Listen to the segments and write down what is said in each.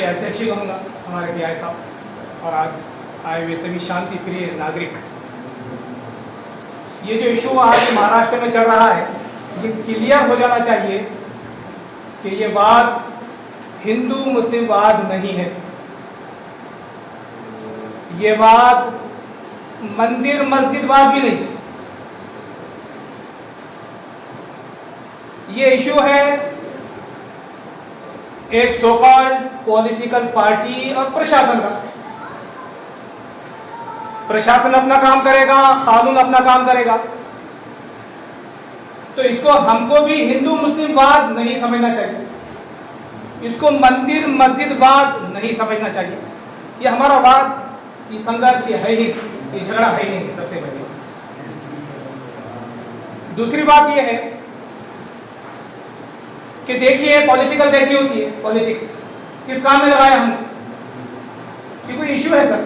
अध्यक्ष कहूँगा हमारे पीआई साहब और आज आए हुए सभी शांति प्रिय नागरिक। ये जो इशू आज महाराष्ट्र में चल रहा है ये क्लियर हो जाना चाहिए कि ये वाद हिंदू मुस्लिम वाद नहीं है, ये वाद मंदिर मस्जिद वाद भी नहीं है। ये इशू है एक सो कॉल्ड पॉलिटिकल पार्टी और प्रशासन का। प्रशासन अपना काम करेगा, कानून अपना काम करेगा, तो इसको हमको भी हिंदू मुस्लिम वाद नहीं समझना चाहिए, इसको मंदिर मस्जिद वाद नहीं समझना चाहिए। ये हमारा वाद, ये संघर्ष ये है ही, ये झगड़ा है ही नहीं। सबसे पहले दूसरी बात ये है कि देखिए पॉलिटिकल कैसी होती है। पॉलिटिक्स किस काम में लगाया हमने? कि कोई इशू है सर,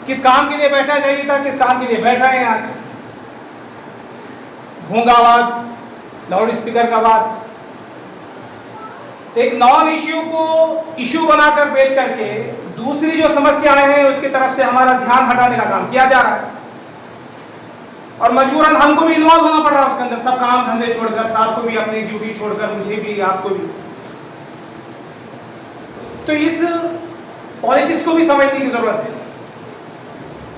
किस काम के लिए बैठना चाहिए था, किस काम के लिए बैठ रहे हैं आज? घोंघावाद, लाउड स्पीकर का वाद, एक नॉन इश्यू को इशू बनाकर पेश करके दूसरी जो समस्याएं हैं उसकी तरफ से हमारा ध्यान हटाने का काम किया जा रहा है और मजबूरन हमको भी इन्वॉल्व होना पड़ रहा है उसके अंदर। सब काम धंधे छोड़कर, साहब को भी अपनी ड्यूटी छोड़कर, मुझे भी, आपको भी। तो इस पॉलिटिक्स को भी समझने की जरूरत है।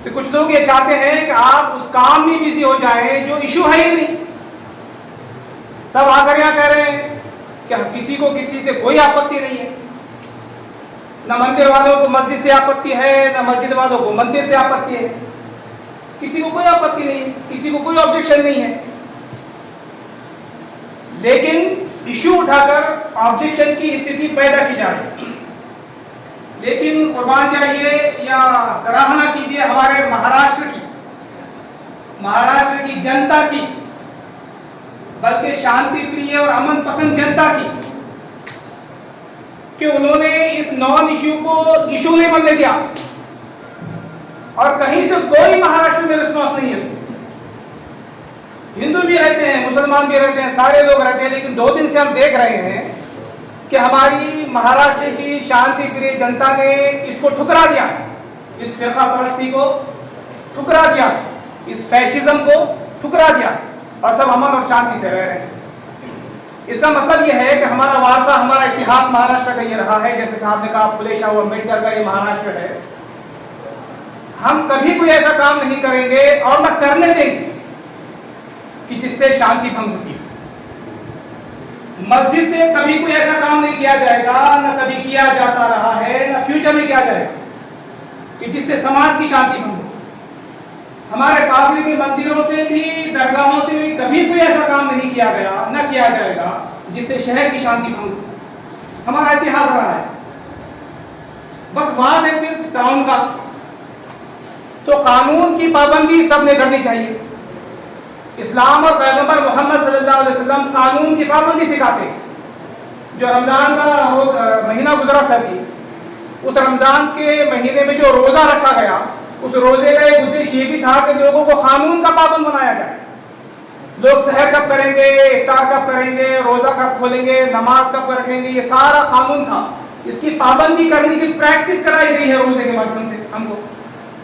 तो कुछ लोग ये चाहते हैं कि आप उस काम में बिजी हो जाएं जो इशू है ही नहीं। सब आकर यहां कह रहे हैं कि किसी को किसी से कोई आपत्ति नहीं है, ना मंदिर वालों को मस्जिद से आपत्ति है, ना मस्जिद वालों को मंदिर से आपत्ति है। किसी को कोई आपत्ति नहीं है, किसी को कोई ऑब्जेक्शन नहीं है, लेकिन इशू उठाकर ऑब्जेक्शन की स्थिति पैदा की जा रही है। लेकिन कुर्बान जाइए या सराहना कीजिए हमारे महाराष्ट्र की जनता की, बल्कि शांति प्रिय और अमन पसंद जनता की, कि उन्होंने इस नॉन इशू को इशू नहीं बनने दिया और कहीं से कोई महाराष्ट्र में रिस्पॉन्स नहीं है इसको। हिंदू भी रहते हैं, मुसलमान भी रहते हैं, सारे लोग रहते हैं, लेकिन 2 दिन से हम देख रहे हैं कि हमारी महाराष्ट्र की शांति प्रिय जनता ने इसको ठुकरा दिया, इस फिरका परस्ती को ठुकरा दिया, इस फैशिज्म को ठुकरा दिया और सब अमन और शांति से रह रहे हैं। इसका मतलब यह है कि हमारा वारसा, हमारा इतिहास महाराष्ट्र का ये रहा है। जैसे साहब ने कहा फुले शाह अम्बेडकर का ये महाराष्ट्र है। हम कभी कोई ऐसा काम नहीं करेंगे और न करने देंगे कि जिससे शांति भंग होती है। मस्जिद से कभी कोई ऐसा काम नहीं किया जाएगा, न कभी किया जाता रहा है, न फ्यूचर में किया जाएगा कि जिससे समाज की शांति भंग हो। हमारे पादरी के मंदिरों से भी, दरगाहों से भी कभी कोई ऐसा काम नहीं किया गया, न किया जाएगा जिससे शहर की शांति भंग हो। हमारा इतिहास रहा है। बस बात है सिर्फ साउंड का। तो कानून की पाबंदी सबने करनी चाहिए। इस्लाम और पैगंबर मोहम्मद सल्लल्लाहु अलैहि वसल्लम कानून की पाबंदी सिखाते हैं। जो रमजान का महीना गुजरा सर जी, उस रमजान के महीने में जो रोजा रखा गया, उस रोजे का एक उद्देश्य ये भी था कि लोगों को कानून का पाबंद बनाया जाए। लोग सहर कब करेंगे, इफ्तार कब करेंगे, रोजा कब खोलेंगे, नमाज कब रखेंगे, ये सारा कानून था। इसकी पाबंदी करने की प्रैक्टिस कराई गई है रोजे के माध्यम से हमको।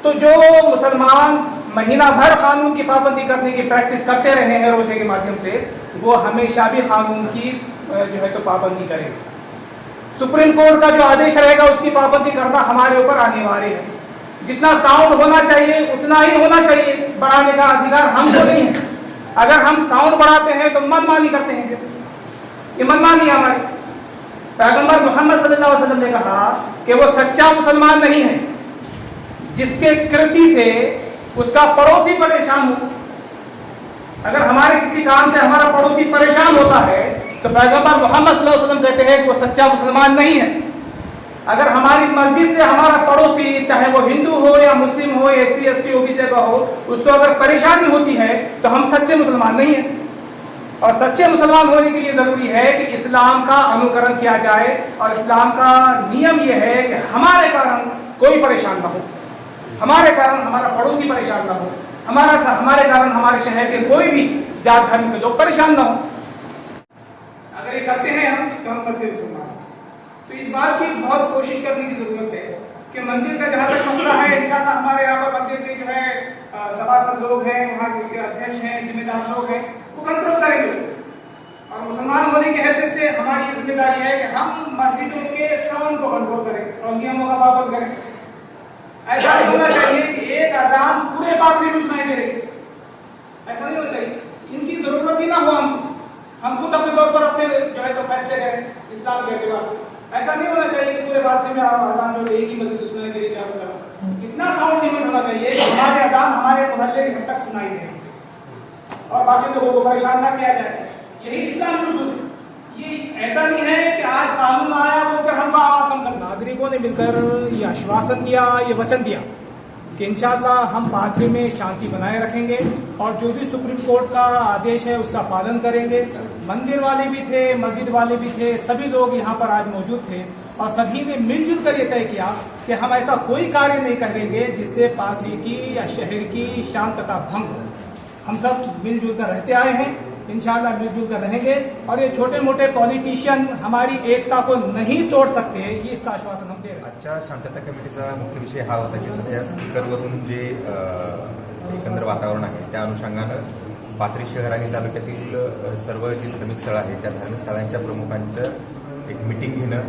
तो जो मुसलमान महीना भर कानून की पाबंदी करने की प्रैक्टिस करते रहे हैं रोजे के माध्यम से, वो हमेशा भी कानून की जो है तो पाबंदी करेंगे। सुप्रीम कोर्ट का जो आदेश रहेगा उसकी पाबंदी करना हमारे ऊपर अनिवार्य है। जितना साउंड होना चाहिए उतना ही होना चाहिए, बढ़ाने का अधिकार हमको नहीं है। अगर हम साउंड बढ़ाते हैं तो मनमानी करते हैं, ये मनमानी है हमारी। पैगंबर मोहम्मद सल्लल्लाहु अलैहि वसल्लम ने कहा कि वो सच्चा मुसलमान नहीं है जिसके कृति से उसका पड़ोसी परेशान हो। अगर हमारे किसी काम से हमारा पड़ोसी परेशान होता है तो पैगंबर मोहम्मद सल्लल्लाहु अलैहि वसल्लम कहते हैं कि वो सच्चा मुसलमान नहीं है। अगर हमारी मस्जिद से हमारा पड़ोसी, चाहे वो हिंदू हो या मुस्लिम हो, SC ST OBC का हो, उसको अगर परेशानी होती है तो हम सच्चे मुसलमान नहीं हैं। और सच्चे मुसलमान होने के लिए ज़रूरी है कि इस्लाम का अनुकरण किया जाए और इस्लाम का नियम यह है कि हमारे कारण कोई परेशान ना हो, हमारे कारण हमारा पड़ोसी परेशान ना हो, हमारे कारण हमारे शहर के कोई भी जात धर्म के लोग परेशान ना हो। अगर ये करते हैं हम तो हम सच्चे मुसलमान। तो इस बात की बहुत कोशिश करने की जरूरत है कि मंदिर का जहाँ तक मसला है, इंशाल्लाह हमारे यहाँ पर मंदिर के जो है सभासद लोग हैं, वहाँ के उसके अध्यक्ष हैं, जिम्मेदार लोग हैं, वो कंट्रोल करेंगे उसको। और मुसलमान होने की हैसियत से हमारी ये जिम्मेदारी है कि हम मस्जिदों के साउंड को कंट्रोल करें और नियमों का पालन करें। ऐसा नहीं होना चाहिए कि एक अजान पूरे बात में सुनाई दे रही, ऐसा नहीं होना चाहिए। इनकी जरूरत ही ना हो, हम खुद अपने तौर पर अपने जो है तो फैसले करें इस्लाम के एतबार से। ऐसा नहीं होना चाहिए कि पूरे बात में अजान जो एक ही मस्जिद सुनाई दे रही चारों तरफ। इतना साउंड लिमिट होना चाहिए कि हमारे अजान हमारे मोहल्ले के घर तक सुनाई दे और बाकी लोगों को परेशान ना किया जाए। यही इस्लाम की उसूल है। ये ऐसा नहीं है कि आज कानून आया बोलकर हमको आवाज कम कर। नागरिकों ने मिलकर ये आश्वासन दिया, ये वचन दिया कि इंशाअल्लाह हम पाथरी में शांति बनाए रखेंगे और जो भी सुप्रीम कोर्ट का आदेश है उसका पालन करेंगे। मंदिर वाले भी थे, मस्जिद वाले भी थे, सभी लोग यहाँ पर आज मौजूद थे और सभी ने मिलजुल कर ये तय किया कि हम ऐसा कोई कार्य नहीं करेंगे जिससे पाथरी की या शहर की शांतता भंग हो। हम सब मिलजुल कर रहते आए हैं, इंशाअल्लाह मिलजुल कर रहेंगे और ये छोटे मोठे पॉलिटिशियन हमारी एकता को नहीं तोड़ सकते, ये इसका आश्वासन हम दे रहे हैं। आजच्या शांतता कमिटीचा मुख्य विषय हा होता की सध्या स्पीकरवरून जे एकंदर वातावरण आहे त्या अनुषंगानं पाथरी शहर आणि तालुक्यातील सर्व जी धार्मिक स्थळं आहेत त्या धार्मिक स्थळांच्या प्रमुखांचं एक मिटिंग घेणं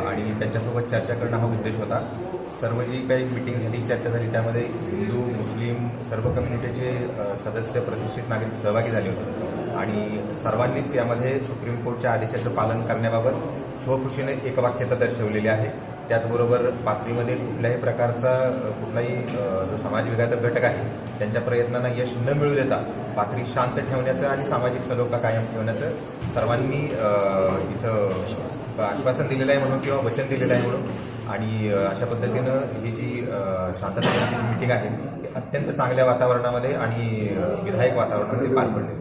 आणि त्यांच्यासोबत चर्चा करणं हा उद्देश होता। सर्व जी काही मिटिंग झाली, चर्चा झाली, त्यामध्ये हिंदू, मुस्लिम सर्व कम्युनिटीचे सदस्य, प्रतिष्ठित नागरिक सहभागी झाले होते आणि सर्वांनीच यामध्ये सुप्रीम कोर्टच्या आदेशाचं पालन करण्याबाबत स्वखुशीने एकवाक्यता दर्शवलेली आहे। त्याचबरोबर पाथरीमध्ये कुठल्याही प्रकारचा कुठलाही जो समाजविघातक घटक आहे त्यांच्या प्रयत्नांना यश न मिळू देता पाथरी शांत ठेवण्याचं आणि सामाजिक सलोखा कायम ठेवण्याचं सर्वांनी इथं आश्वासन दिलेलं आहे म्हणून किंवा वचन दिलेलं आहे म्हणून आणि अशा पद्धतीनं ही जी शांतता समितीची मीटिंग आहे ती अत्यंत चांगल्या वातावरणामध्ये आणि विधायक वातावरणामध्ये पार पडली।